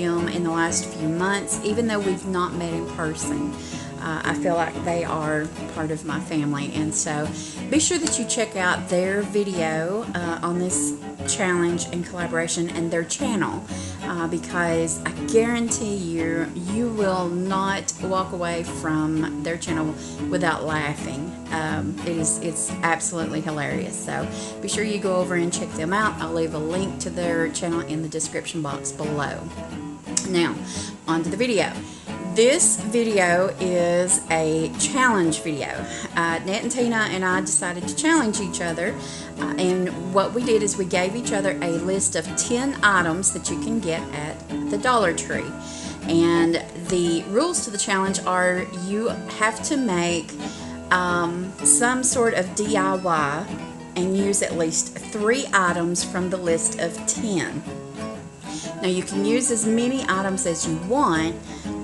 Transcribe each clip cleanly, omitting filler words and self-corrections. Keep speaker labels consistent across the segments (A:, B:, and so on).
A: them in the last few months, even though we've not met in person. I feel like they are part of my family, and so be sure that you check out their video on this challenge and collaboration and their channel, because I guarantee you will not walk away from their channel without laughing. It's absolutely hilarious, so be sure you go over and check them out. I'll leave a link to their channel in the description box below. Now, on to the video. This video is a challenge video. Nett and Tina and I decided to challenge each other, and what we did is we gave each other a list of 10 items that you can get at the Dollar Tree. And the rules to the challenge are you have to make some sort of DIY and use at least 3 items from the list of 10. Now you can use as many items as you want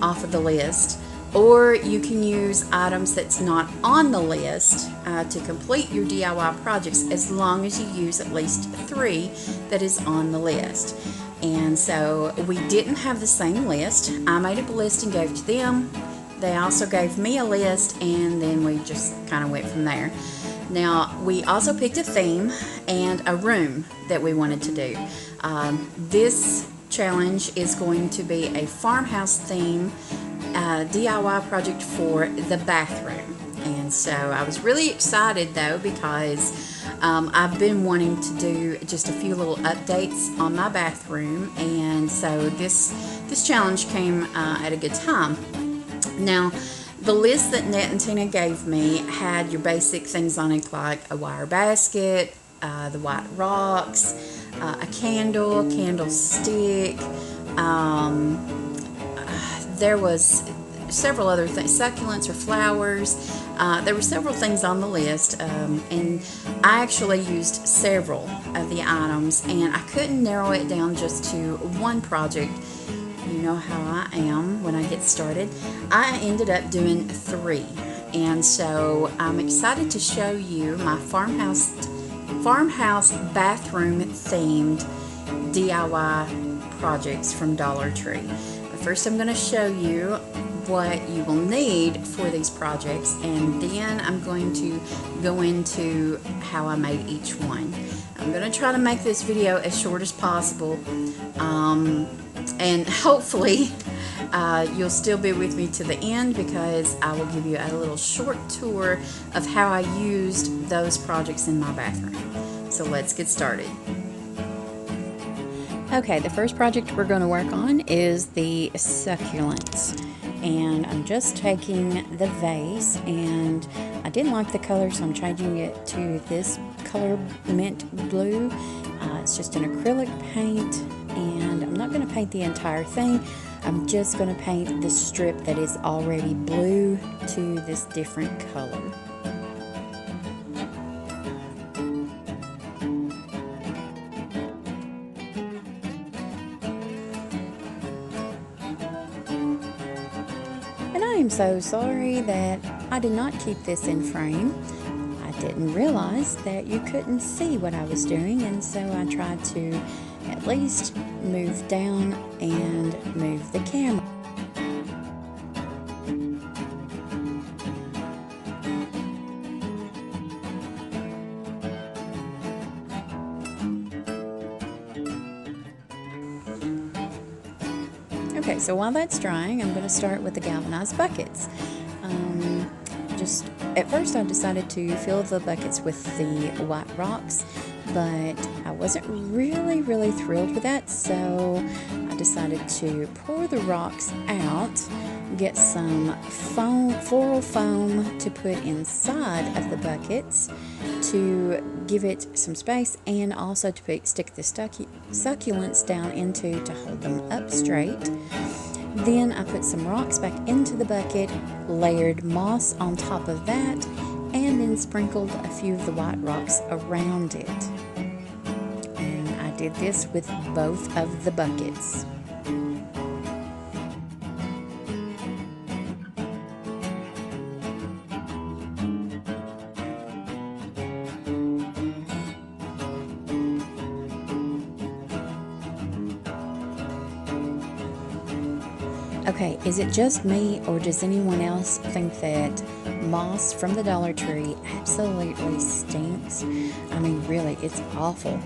A: off of the list, or you can use items that's not on the list to complete your DIY projects, as long as you use at least 3 that is on the list. And so we didn't have the same list. I made up a list and gave to them. They also gave me a list, and then we just kind of went from there. Now, we also picked a theme and a room that we wanted to do. This challenge is going to be a farmhouse theme DIY project for the bathroom. And so I was really excited though, because I've been wanting to do just a few little updates on my bathroom, and so this challenge came at a good time. Now, the list that Nett and Tina gave me had your basic things on it, like a wire basket, the white rocks, a candlestick. There was several other things, succulents or flowers. There were several things on the list, and I actually used several of the items, and I couldn't narrow it down just to one project. You know how I am when I get started. I ended up doing 3, and so I'm excited to show you my farmhouse bathroom themed DIY projects from Dollar Tree. But first I'm going to show you what you will need for these projects, and then I'm going to go into how I made each one. I'm going to try to make this video as short as possible, and hopefully you'll still be with me to the end, because I will give you a little short tour of how I used those projects in my bathroom. So let's get started. Okay, the first project we're going to work on is the succulents. And I'm just taking the vase, and I didn't like the color, so I'm changing it to this color, mint blue. It's just an acrylic paint, and I'm not going to paint the entire thing. I'm just going to paint the strip that is already blue to this different color. I'm so sorry that I did not keep this in frame. I didn't realize that you couldn't see what I was doing, and so I tried to at least move down and move the camera. Okay, so while that's drying, I'm going to start with the galvanized buckets. Just at first I decided to fill the buckets with the white rocks, but I wasn't really thrilled with that, so I decided to pour the rocks out, get some foam, floral foam to put inside of the buckets to give it some space, and also to stick the succulents down into to hold them up straight. Then I put some rocks back into the bucket, layered moss on top of that, and then sprinkled a few of the white rocks around it. And I did this with both of the buckets. Okay, is it just me, or does anyone else think that moss from the Dollar Tree absolutely stinks? I mean, really, it's awful.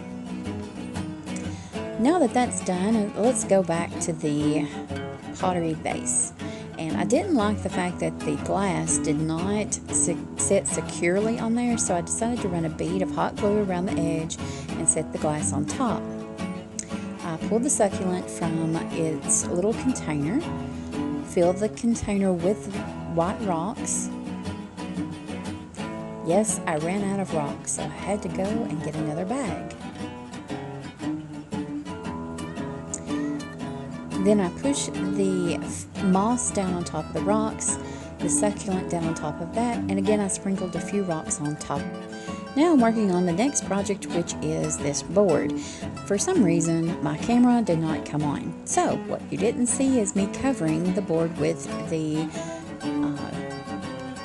A: Now that that's done, let's go back to the pottery base. And I didn't like the fact that the glass did not sit securely on there, so I decided to run a bead of hot glue around the edge and set the glass on top. I pulled the succulent from its little container, filled the container with white rocks. Yes, I ran out of rocks, so I had to go and get another bag. Then I pushed the moss down on top of the rocks, the succulent down on top of that, and again I sprinkled a few rocks on top. Now I'm working on the next project, which is this board. For some reason, my camera did not come on. So what you didn't see is me covering the board with the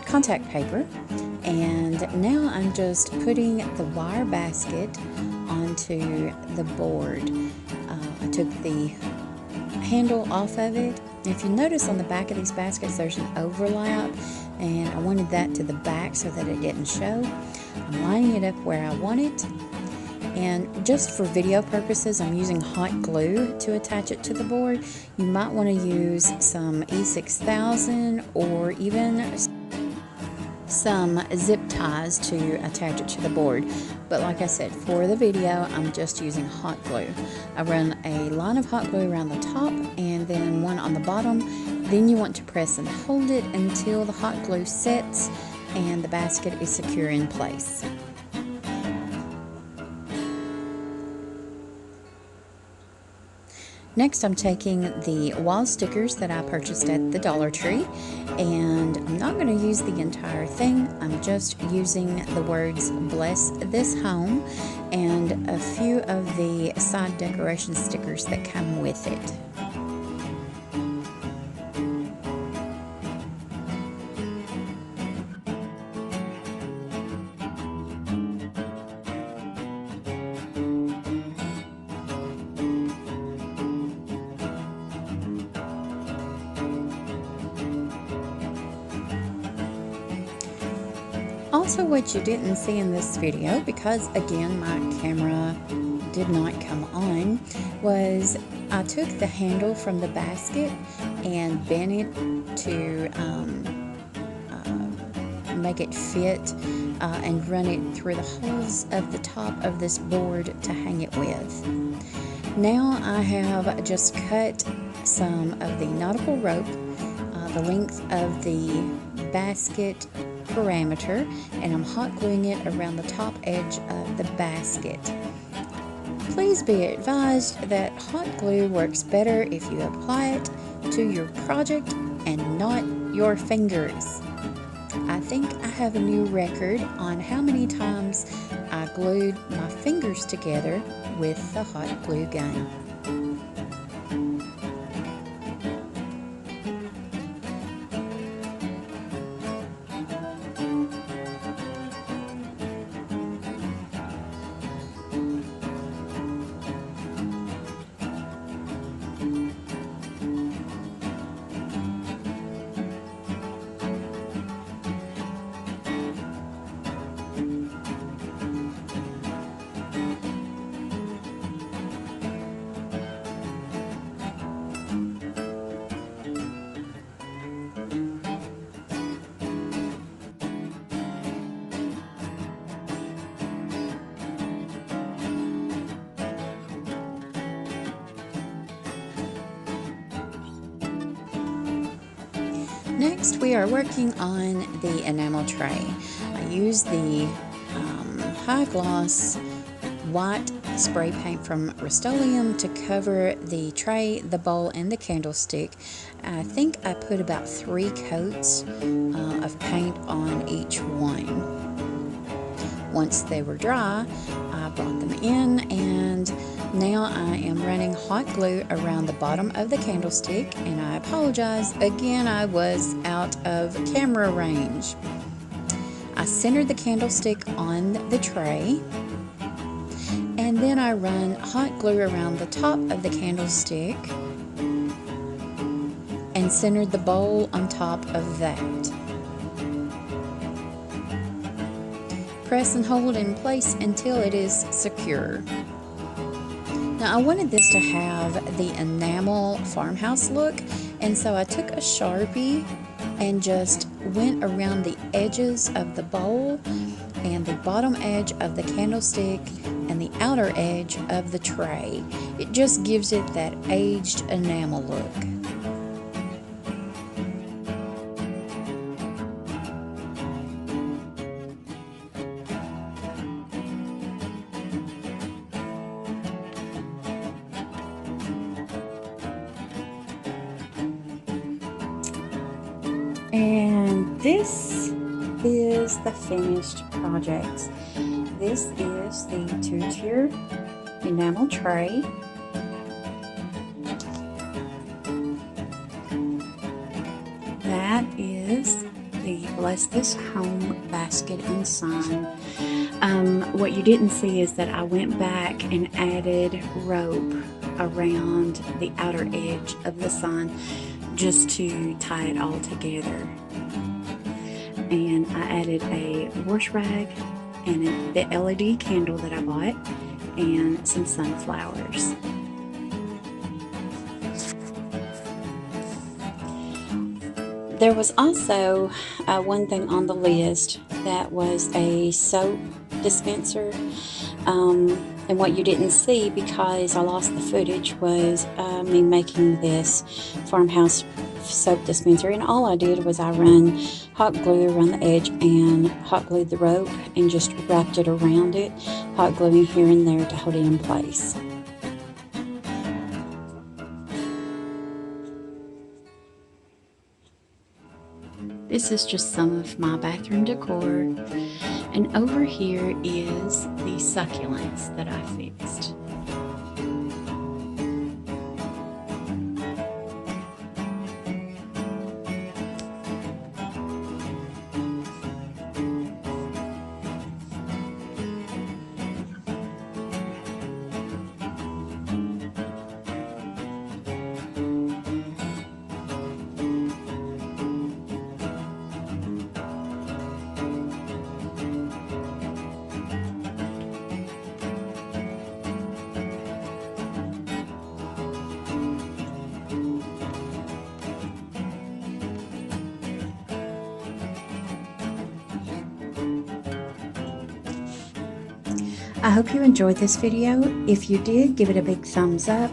A: contact paper. And now I'm just putting the wire basket onto the board. I took the handle off of it. If you notice on the back of these baskets there's an overlap, and I wanted that to the back so that it didn't show. I'm lining it up where I want it, and just for video purposes I'm using hot glue to attach it to the board. You might want to use some E6000 or even some zip ties to attach it to the board, but like I said, for the video I'm just using hot glue. I run a line of hot glue around the top and then one on the bottom. Then you want to press and hold it until the hot glue sets and the basket is secure in place. Next, I'm taking the wall stickers that I purchased at the Dollar Tree, and I'm not going to use the entire thing. I'm just using the words "Bless this home" and a few of the side decoration stickers that come with it. Also, what you didn't see in this video, because again my camera did not come on, was I took the handle from the basket and bent it to make it fit and run it through the holes of the top of this board to hang it with. Now I have just cut some of the nautical rope, the length of the basket parameter, and I'm hot gluing it around the top edge of the basket. Please be advised that hot glue works better if you apply it to your project and not your fingers. I think I have a new record on how many times I glued my fingers together with the hot glue gun. Next, we are working on the enamel tray. I use the high gloss white spray paint from Rust-Oleum to cover the tray, the bowl, and the candlestick. I think I put about 3 coats of paint on each one. Once they were dry, I brought them in, and now I am running hot glue around the bottom of the candlestick, and I apologize, again I was out of camera range. I centered the candlestick on the tray, and then I run hot glue around the top of the candlestick and centered the bowl on top of that. Press and hold in place until it is secure. Now I wanted this to have the enamel farmhouse look, and so I took a Sharpie and just went around the edges of the bowl and the bottom edge of the candlestick and the outer edge of the tray. It just gives it that aged enamel look. And this is the finished project. This is the 2-tier enamel tray. That is the Bless This Home basket and sign. What you didn't see is that I went back and added rope around the outer edge of the sign just to tie it all together. And I added a wash rag and the LED candle that I bought and some sunflowers. There was also one thing on the list that was a soap dispenser. And what you didn't see, because I lost the footage, was me making this farmhouse soap dispenser. And all I did was I run hot glue around the edge and hot glued the rope and just wrapped it around it, hot gluing here and there to hold it in place. This is just some of my bathroom decor, and over here is the succulents that I fixed. I hope you enjoyed this video. If you did, give it a big thumbs up.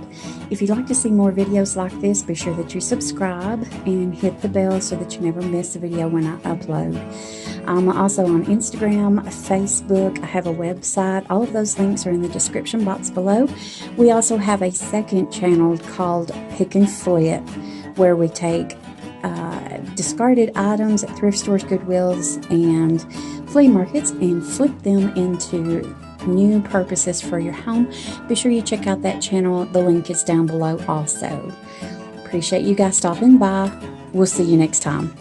A: If you'd like to see more videos like this, be sure that you subscribe and hit the bell so that you never miss a video when I upload. I'm also on Instagram, Facebook. I have a website. All of those links are in the description box below. We also have a second channel called Pick and Flip, where we take discarded items at thrift stores, Goodwills, and flea markets and flip them into new purposes for your home. Be sure you check out that channel. The link is down below also. Appreciate you guys stopping by. We'll see you next time.